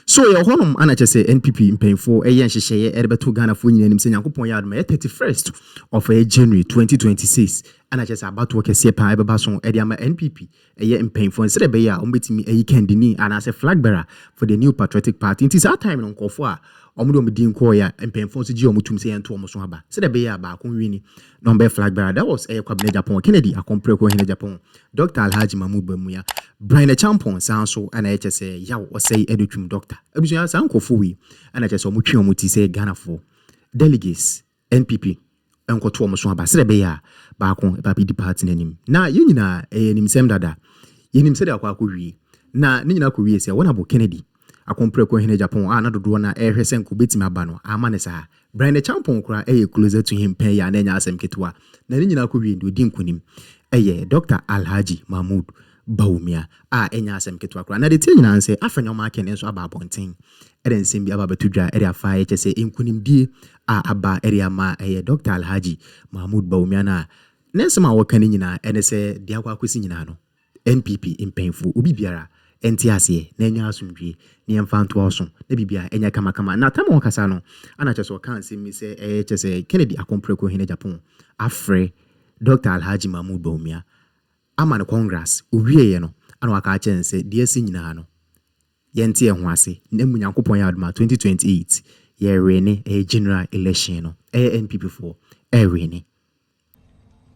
So your honum ana say NPP mpanyfo eyen hyehye erebeto Ghana fo nyina nim se Nyankopon ya adoma 31st of January 2026 ana say abato kese pa ebeba so e ama NPP eye mpanyfo nsere be ya ombetimi eyi candidate ana say flag bearer for the new patriotic party. It is that time no nkofo a omudo omdi nko ya mpanyfo so gi omutum se yento omo so aba sere be ya ba ko nwini number flag bearer. That was Kwabena Agyapong Kennedy akompre ko Agyapong Dr. Alhaji Mahmoud Bawumia Brian Champon sanso ana say yawo osei edutwum doctor abusuya sankofo wi ana say omutwe omuti say Ghana for delegates NPP enkoto omo so aba sere be ya ba ko ba bi party nanim na yenyina enim sem dada yenim se da akwa akwi na ne nyina akwi se wona bo Kennedy akompre ko Agyapong ana dodo na ehwese nko betimi aba no ama ne sa Brian Champon kura closer to him pen ya na nya asem ketwa na ne nyina akwi ndi odi nkunim Dr. Alhaji Mahmoud Bawumia enya asem ketwa kura na de tie nyina nse afanya ma ken nso aba abonten eden nsem bi aba betudwa ere afa ye chese nkunimdie aba ere ama Dr. Alhaji Mahmoud Bawumia na nsema woka ni nyina ene se de akwa akosi nyina no NPP mpanyfo obi biara enti ase na enya asumdwie ne mfanto oso na bibia enya kama na tam wokasa no ana chese woka nsem mi se chese Kennedy akompre ko Agyapong afre Dr. Alhaji Mahmoud Bawumia ama no congress owie no ana waka chense de asi nyina no yente ho ase na mu Nyankopon ya adoma 2028 ye rene general election no NPP4 rene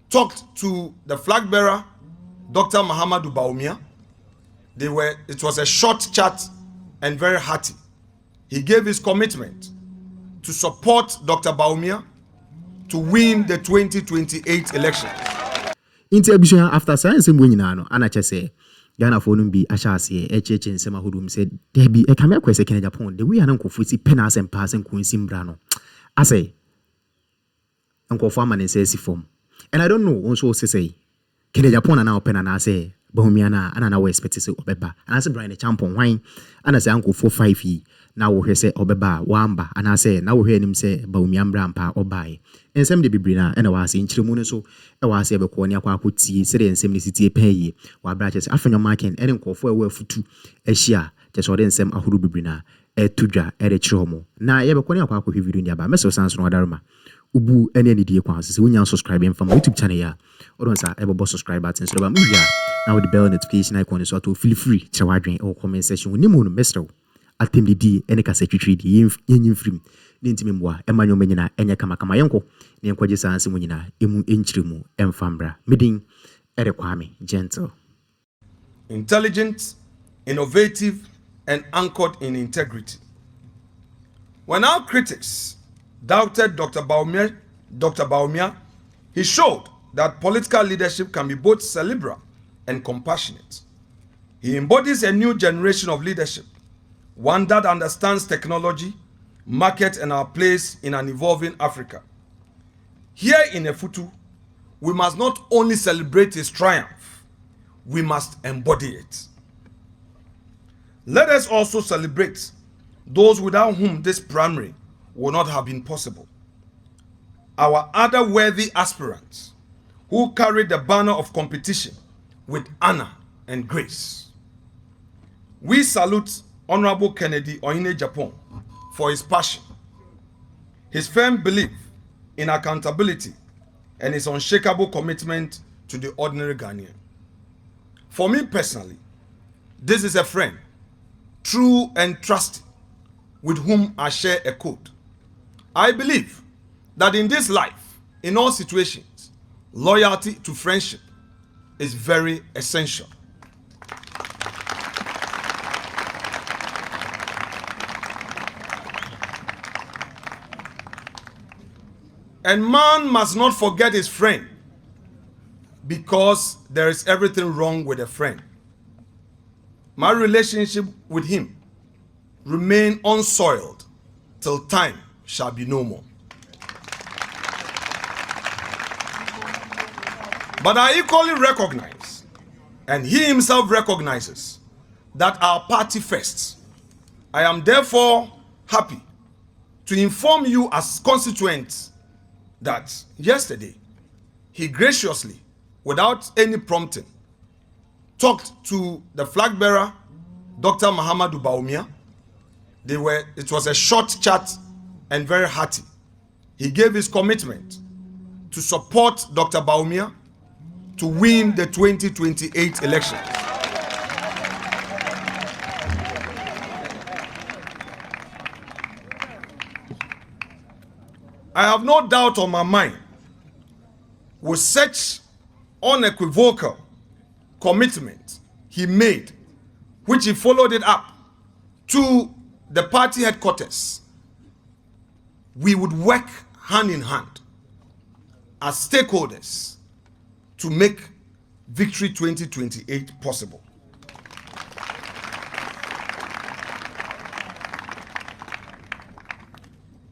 talked to the flag bearer Dr. Mahamadou Bawumia. It was a short chat and very hearty. He gave his commitment to support Dr. Bawumia to win the 2028 election. Inti abusuya after science mbo nyina no ana chese Ghana fo no bi ahyase echeche nsema hodum se debi e kame akwese Agyapong de we anankofo si pena asem pass nkunsi mbra no ase nkofo amane se si form and I don't know also say Agyapong na open na say Bawumia na ana na we expect say obeba ana say Brian Champon hwan ana say nkofo 5 yi na wo hwe say obeba wamba ana say na wo hwe nim say Bawumia mbra mpa obae ensem de bibiri na ena wa ase nchiremu no so e wa ase ebekọ ne akwa akoti sere ensem ne sitie payi wa bra chese afenyo marken ene nkofo e wa futu ehia chese ode ensem ahuru bibiri na etudwa ere chiromo na ye bekọ ne akwa akọ video ndi aba meso sanso no wadaruma ubu ene ne die kwa ase wonya subscribe from YouTube channel ya odon sa ebo subscribe button so ba muya na with the bell notification icon so to feel free che wadwen or comment section ni mu no mesto atemde di ene kasa twitwi di yenyim free ni ntimi mboa emanyo menyina enye kama yenko ne nkwaje sanse munyina emu enchiremu emfambra midin ere kwame gentle, intelligent, innovative and anchored in integrity. When our critics doubted Dr. Bawumia, he showed that political leadership can be both cerebral and compassionate. He embodies a new generation of leadership, one that understands technology, market and our place in an evolving Africa. Here in Efutu, we must not only celebrate his triumph, we must embody it. Let us also celebrate those without whom this primary would not have been possible. Our other worthy aspirants who carried the banner of competition with honor and grace. We salute Honorable Kennedy Agyapong for his passion, his firm belief in accountability, and his unshakable commitment to the ordinary Ghanaian. For me personally, this is a friend, true and trusty, with whom I share a code. I believe that in this life, in all situations, loyalty to friendship is very essential. And man must not forget his friend, because there is everything wrong with a friend. My relationship with him remain unsoiled till time shall be no more. But I equally recognize, and he himself recognizes, that our party first. I am therefore happy to inform you as constituents that yesterday he graciously, without any prompting, talked to the flag bearer, Dr. Mahamadou Bawumia, It was a short chat and very hearty. He gave his commitment to support Dr. Bawumia to win the 2028 elections. I have no doubt on my mind, with such unequivocal commitment he made, which he followed it up to the party headquarters, we would work hand in hand as stakeholders to make Victory 2028 possible.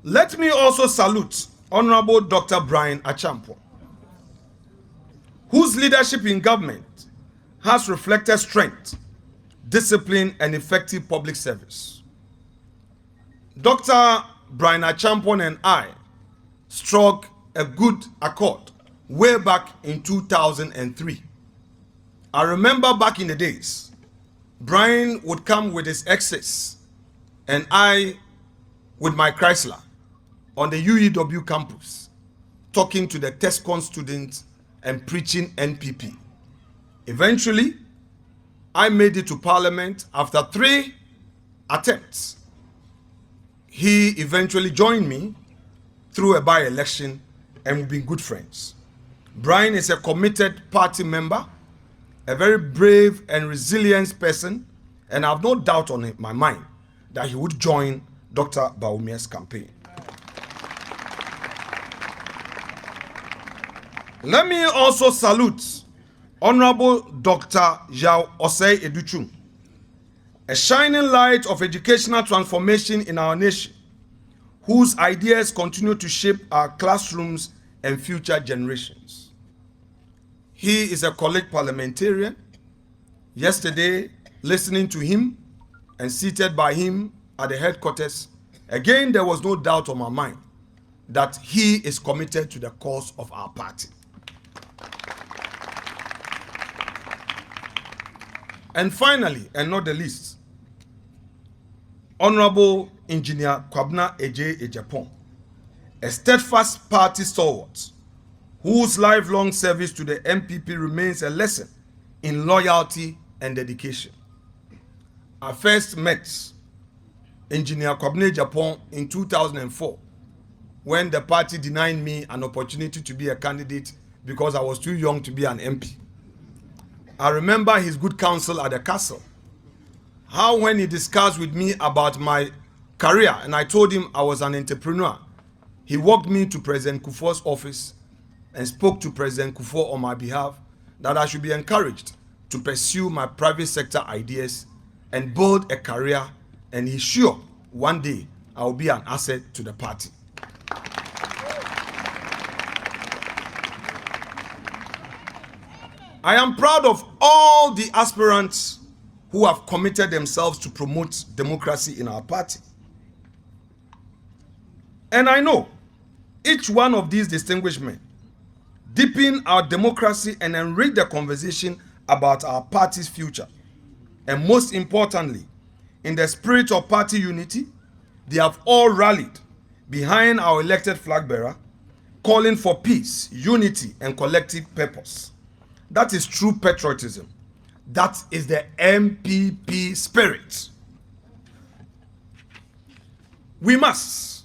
Let me also salute Honorable Dr. Brian Agyapong, whose leadership in government has reflected strength, discipline, and effective public service. Dr. Brian Agyapong and I struck a good accord way back in 2003. I remember back in the days, Brian would come with his Exes and I with my Chrysler on the UEW campus, talking to the TESCON students and preaching NPP. Eventually, I made it to Parliament after 3 attempts. He eventually joined me through a by-election, and we've been good friends. Brian is a committed party member, a very brave and resilient person, and I have no doubt on my mind that he would join Dr. Bawumia's campaign. Let me also salute Honorable Dr. Yao Osei Educhum, a shining light of educational transformation in our nation, whose ideas continue to shape our classrooms and future generations. He is a college parliamentarian. Yesterday, listening to him and seated by him at the headquarters, again, there was no doubt on my mind that he is committed to the cause of our party. And finally, and not the least, Honorable Engineer Kwabena Agyapong, a steadfast party stalwart whose lifelong service to the MPP remains a lesson in loyalty and dedication. I first met Engineer Kwabena Agyapong in 2004 when the party denied me an opportunity to be a candidate because I was too young to be an MP. I remember his good counsel at the castle. How when he discussed with me about my career and I told him I was an entrepreneur, he walked me to President Kufuor's office and spoke to President Kufuor on my behalf that I should be encouraged to pursue my private sector ideas and build a career, and he's sure one day I will be an asset to the party. I am proud of all the aspirants who have committed themselves to promote democracy in our party. And I know each one of these distinguished men deepen our democracy and enrich the conversation about our party's future. And most importantly, in the spirit of party unity, they have all rallied behind our elected flag bearer, calling for peace, unity, and collective purpose. That is true patriotism. That is the MPP spirit. We must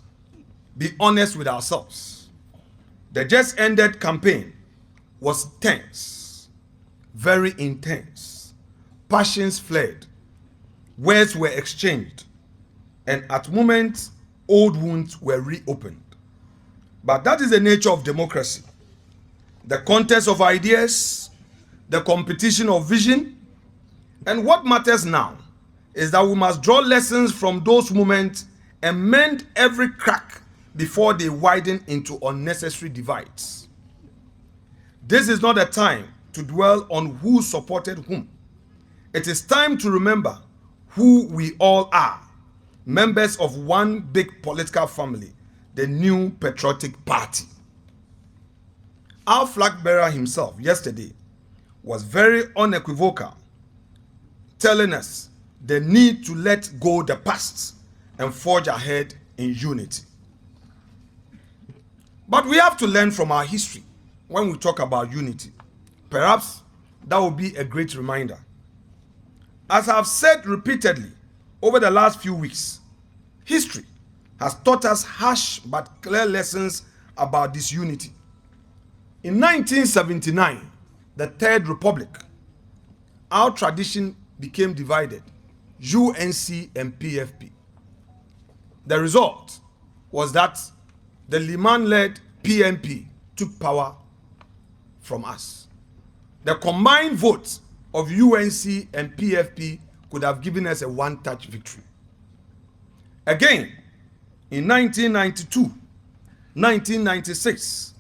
be honest with ourselves. The just ended campaign was tense, very intense. Passions flared, words were exchanged, and at moments, old wounds were reopened. But that is the nature of democracy. The contest of ideas, the competition of vision, and what matters now is that we must draw lessons from those moments and mend every crack before they widen into unnecessary divides. This is not a time to dwell on who supported whom. It is time to remember who we all are, members of one big political family, the New Patriotic Party. Our flag bearer himself yesterday was very unequivocal, telling us the need to let go the past and forge ahead in unity. But we have to learn from our history when we talk about unity. Perhaps that will be a great reminder. As I've said repeatedly over the last few weeks, history has taught us harsh but clear lessons about disunity. In 1979, the Third Republic, our tradition became divided, UNC and PFP. The result was that the Liman-led PNP took power from us. The combined votes of UNC and PFP could have given us a one-touch victory. Again, in 1992, 1996,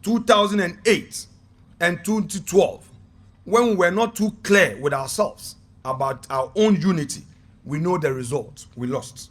2008, and 2012, when we were not too clear with ourselves about our own unity, we know the result. We lost.